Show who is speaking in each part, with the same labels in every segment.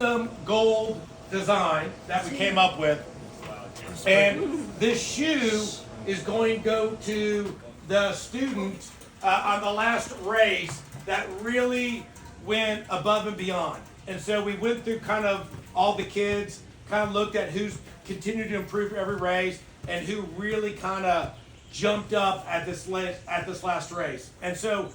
Speaker 1: Gold design that we came up with, and this shoe is going to go to the student on the last race that really went above and beyond. And so we went through kind of all the kids, kind of looked at who's continued to improve every race and who really kind of jumped up at this last race. And so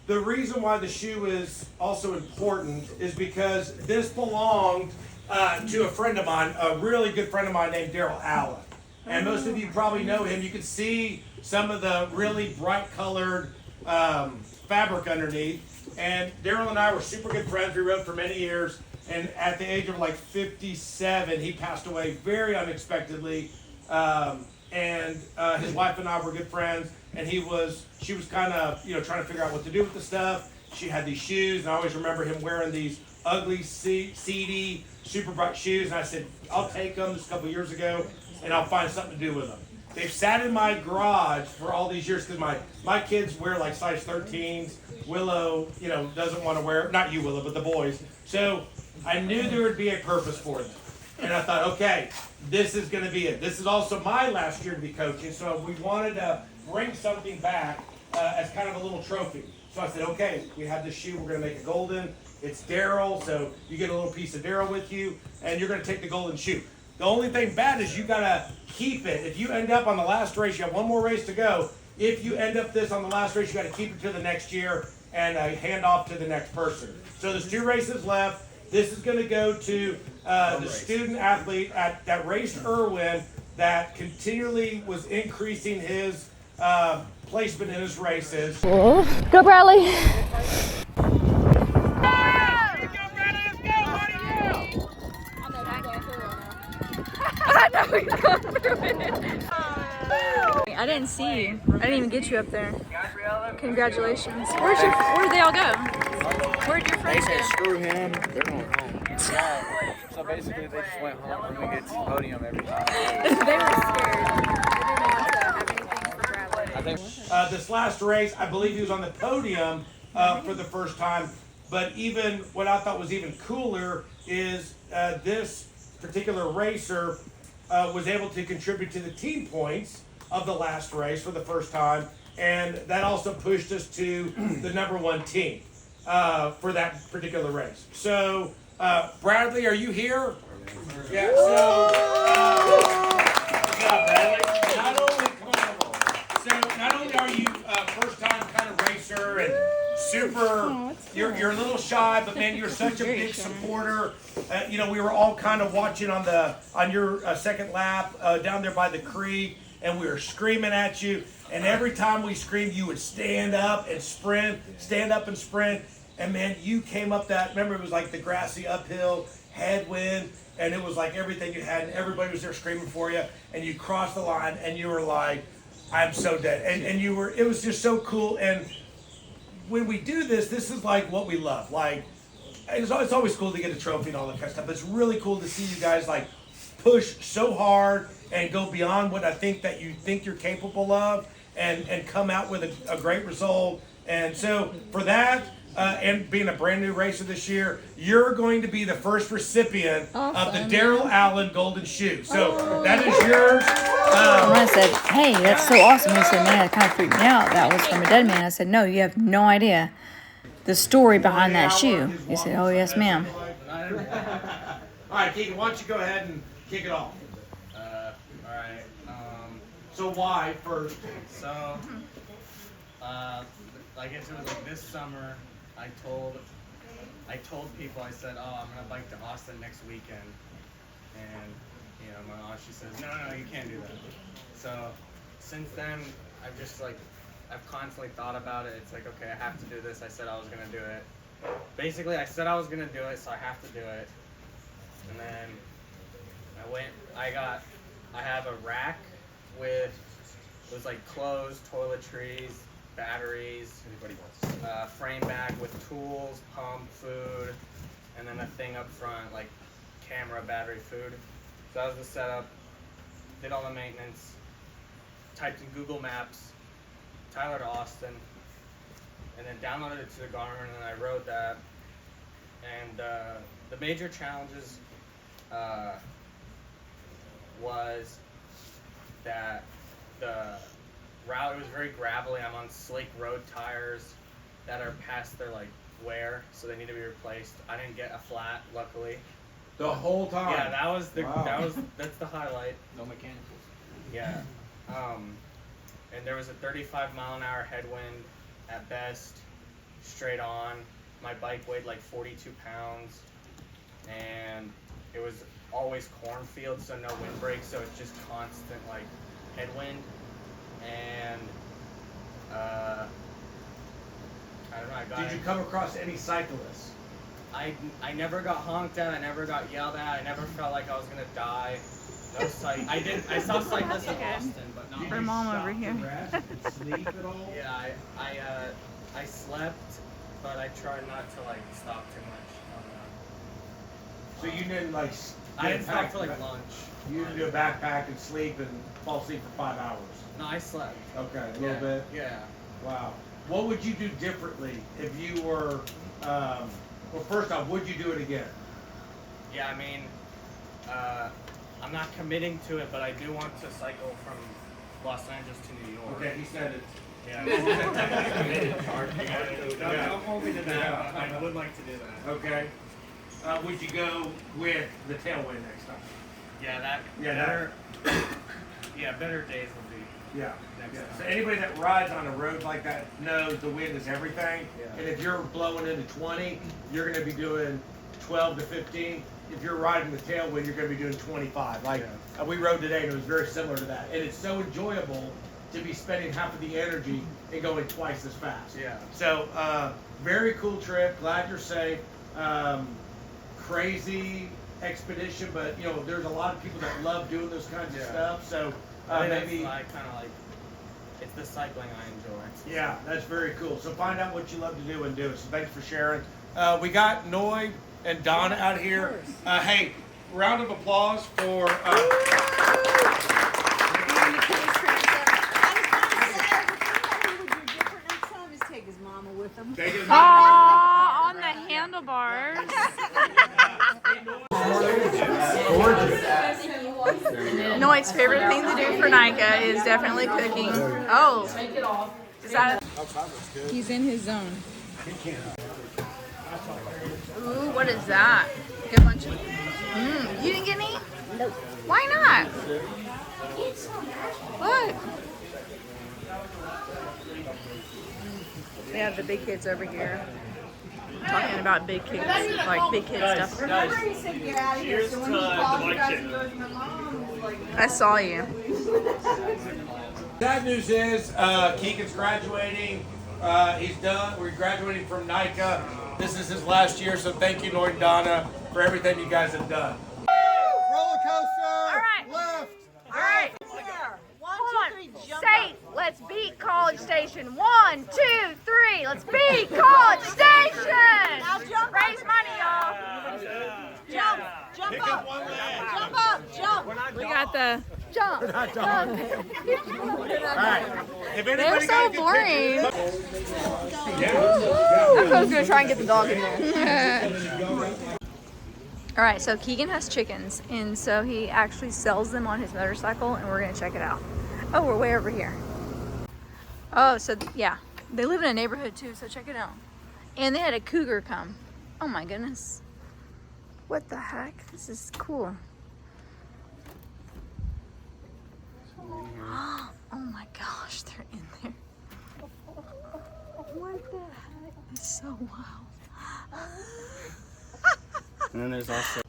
Speaker 1: the reason why the shoe is also important is because this belonged to a friend of mine, a really good friend of mine named Daryl Allen. And most of you probably know him. You can see some of the really bright colored fabric underneath. And Daryl and I were super good friends. We rode for many years. And at the age of like 57, he passed away very unexpectedly. And his wife and I were good friends. And she was kind of, trying to figure out what to do with the stuff. She had these shoes, and I always remember him wearing these ugly, seedy, super bright shoes. And I said, I'll take them this a couple years ago, and I'll find something to do with them. They've sat in my garage for all these years because my kids wear like size 13s. Willow, doesn't want to wear, not you, Willow, but the boys. So I knew there would be a purpose for them. And I thought, okay, this is going to be it. This is also my last year to be coaching, so we wanted to bring something back as kind of a little trophy. So I said, okay, we have this shoe, we're going to make it golden. It's Daryl, so you get a little piece of Daryl with you, and you're going to take the golden shoe. The only thing bad is you got to keep it. If you end up on the last race, you have one more race to go. If you end up this on the last race, you got to keep it to the next year and hand off to the next person. So there's 2 races left. This is going to go to the student athlete that raced Irwin that continually was increasing his placement in his races.
Speaker 2: Go, Bradley. I know he's going through it. I didn't see you. I didn't even get you up there. Congratulations. Where'd they all go? Where'd your friends go?
Speaker 3: Screw him. They're going home. So basically, they just went home and we get to the podium every time.
Speaker 2: They were scared. They didn't want to have anything for Bradley.
Speaker 1: This last race, I believe he was on the podium for the first time. But even what I thought was even cooler is this particular racer was able to contribute to the team points of the last race for the first time, and that also pushed us to the #1 team for that particular race. So, Bradley, are you here? Yeah. So, good job, Bradley. Not only are you first-time kind of racer and super, you're a little shy, but man, you're such a big supporter. We were all kind of watching on your second lap down there by the creek, and we were screaming at you. And every time we screamed, you would stand up and sprint. And man, you came up that. Remember, it was like the grassy uphill, headwind, and it was like everything you had, and everybody was there screaming for you. And you crossed the line, and you were like, "I'm so dead." And you were. It was just so cool. And when we do this is like what we love. Like, it's always cool to get a trophy and all that kind of stuff, but it's really cool to see you guys like push so hard and go beyond what I think that you think you're capable of and come out with a great result. And so for that, and being a brand new racer this year, you're going to be the first recipient of the Daryl Allen Golden Shoe. So that is yours.
Speaker 2: I said, hey, that's so awesome. He said, man, it kind of freaked me out. That was from a dead man. I said, no, you have no idea the story behind that shoe. He said, oh, yes, ma'am.
Speaker 1: All right, Keegan, why don't you go ahead and kick it off?
Speaker 3: All right.
Speaker 1: So why first?
Speaker 3: So, I guess it was like this summer. I told people, I said, oh, I'm gonna bike to Austin next weekend, and my aunt, she says, no, you can't do that. So since then, I've constantly thought about it. It's like, okay, I have to do this. I said I was gonna do it. Basically, I said I was gonna do it, so I have to do it. And then I have a rack with, it was like clothes, toiletries, batteries, frame bag with tools, pump, food, and then a thing up front, like camera, battery, food. So that was the setup. Did all the maintenance. Typed in Google Maps, Tyler to Austin, and then downloaded it to the Garmin, and then I rode that. And the major challenges was that the route was very gravelly. I'm on slick road tires that are past their like wear, so they need to be replaced. I didn't get a flat, luckily.
Speaker 1: The whole time.
Speaker 3: Yeah, that was the
Speaker 1: Wow.
Speaker 3: that's the highlight.
Speaker 4: No mechanicals.
Speaker 3: Yeah. And there was a 35-mile-an-hour headwind at best, straight on. My bike weighed like 42 pounds, and it was always cornfield, so no windbreak, so it's just constant like headwind. And I don't know. I got.
Speaker 1: Did you come across any cyclists?
Speaker 3: I never got honked at. I never got yelled at. I never felt like I was gonna die. No I saw cyclists in Boston, but not.
Speaker 2: Her mom over
Speaker 1: Stop
Speaker 2: here.
Speaker 1: to rest and sleep at all?
Speaker 3: Yeah, I slept, but I tried not to like stop too much.
Speaker 1: So you didn't like.
Speaker 3: I didn't stop for like lunch.
Speaker 1: You didn't do a backpack and sleep and fall asleep for 5 hours.
Speaker 3: No, I slept.
Speaker 1: Okay, a little bit.
Speaker 3: Yeah.
Speaker 1: Wow. What would you do differently if you were? Well, first off, would you do it again?
Speaker 3: Yeah, I mean, I'm not committing to it, but I do want to cycle from Los Angeles to New York.
Speaker 1: Okay, he said it.
Speaker 3: Yeah. Don't hold me to that, but I would like to do that.
Speaker 1: Okay. Would you go with the tailwind next time?
Speaker 3: Yeah,
Speaker 1: Yeah,
Speaker 3: better days will be.
Speaker 1: Yeah.
Speaker 3: Next
Speaker 1: Yeah.
Speaker 3: time.
Speaker 1: So anybody that rides on a road like that knows the wind is everything.
Speaker 3: Yeah.
Speaker 1: And if you're blowing into 20, you're going to be doing 12 to 15. If you're riding the tailwind, you're going to be doing 25. Like we rode today, and it was very similar to that. And it's so enjoyable to be spending half of the energy and going twice as fast.
Speaker 3: Yeah.
Speaker 1: So very cool trip. Glad you're safe. Crazy expedition, but you know there's a lot of people that love doing this kinds of stuff. So maybe
Speaker 3: I kind of like. It's the cycling I enjoy.
Speaker 1: yeah, that's very cool. So find out what you love to do and do it. So thanks for sharing. We got Noy and Donna out here. Hey, round of applause for.
Speaker 2: Aw, on the handlebars. Noit's favorite thing to do for Nica is definitely cooking. Oh, is that? He's in his zone. Ooh, what is that? Good bunch of. You didn't get any? No. Why not? What? We have the big kids over here talking about big kids, like big kid stuff.
Speaker 5: Remember he said get out of here, so when he called you guys and goes to my mom, was like,
Speaker 2: I saw you.
Speaker 1: Bad news is Keegan's graduating. He's done. We're graduating from Nica. This is his last year, so thank you, Noy and Donna, for everything you guys have done.
Speaker 6: Roller coaster.
Speaker 2: All right.
Speaker 6: Left.
Speaker 2: All right.
Speaker 5: there. One,
Speaker 2: Hold
Speaker 5: two,
Speaker 2: on.
Speaker 5: three, jump
Speaker 2: Say,
Speaker 5: up.
Speaker 2: let's beat College Station. 1, 2, 3. Let's beat College Station.
Speaker 5: Now jump
Speaker 2: Raise
Speaker 5: up.
Speaker 2: money, y'all.
Speaker 5: Jump. Jump
Speaker 1: Pick
Speaker 5: up.
Speaker 1: up one leg.
Speaker 5: Jump up. Jump.
Speaker 2: We got the jump.
Speaker 1: All right. If
Speaker 2: They're
Speaker 1: anybody
Speaker 2: so
Speaker 1: got a good
Speaker 2: boring.
Speaker 1: picture-
Speaker 2: I was gonna try and get the dog in there. All right, so Keegan has chickens, and so he actually sells them on his motorcycle, and we're gonna check it out. Oh, we're way over here. Oh, so yeah, they live in a neighborhood too, so check it out. And they had a cougar come. Oh my goodness. What the heck? This is cool. Oh my gosh, they're in there. What the heck? It's so wild.
Speaker 3: And then there's also,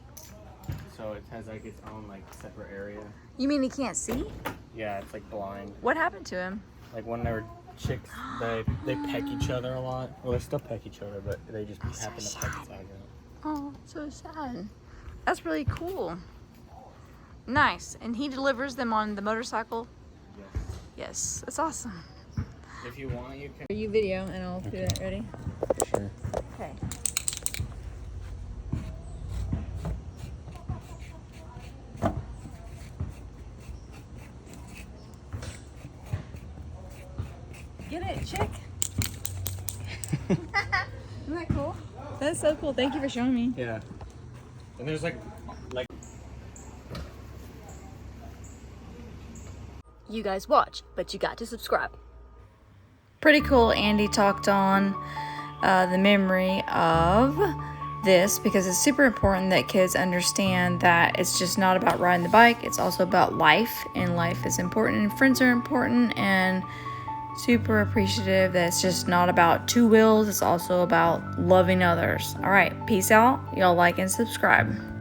Speaker 3: so it has like its own like separate area.
Speaker 2: You mean he can't see?
Speaker 3: Yeah, it's like blind.
Speaker 2: What happened to him?
Speaker 3: Like when they were chicks, they peck each other a lot. Well, they still peck each other, but they just happen to peck each other.
Speaker 2: Oh, so sad. That's really cool. Nice. And he delivers them on the motorcycle?
Speaker 3: Yes.
Speaker 2: Yes, that's awesome.
Speaker 3: If you want, you can.
Speaker 2: You video and I'll do that. Ready?
Speaker 3: Sure.
Speaker 2: Okay. Get it, chick. Isn't that cool? That's so cool. Thank you for showing me.
Speaker 3: Yeah. And there's like
Speaker 2: You guys watch, but you got to subscribe. Pretty cool. Andy talked on the memory of this because it's super important that kids understand that it's just not about riding the bike, it's also about life, and life is important, and friends are important, and super appreciative that it's just not about two wheels, it's also about loving others. All right, peace out. Y'all like and subscribe.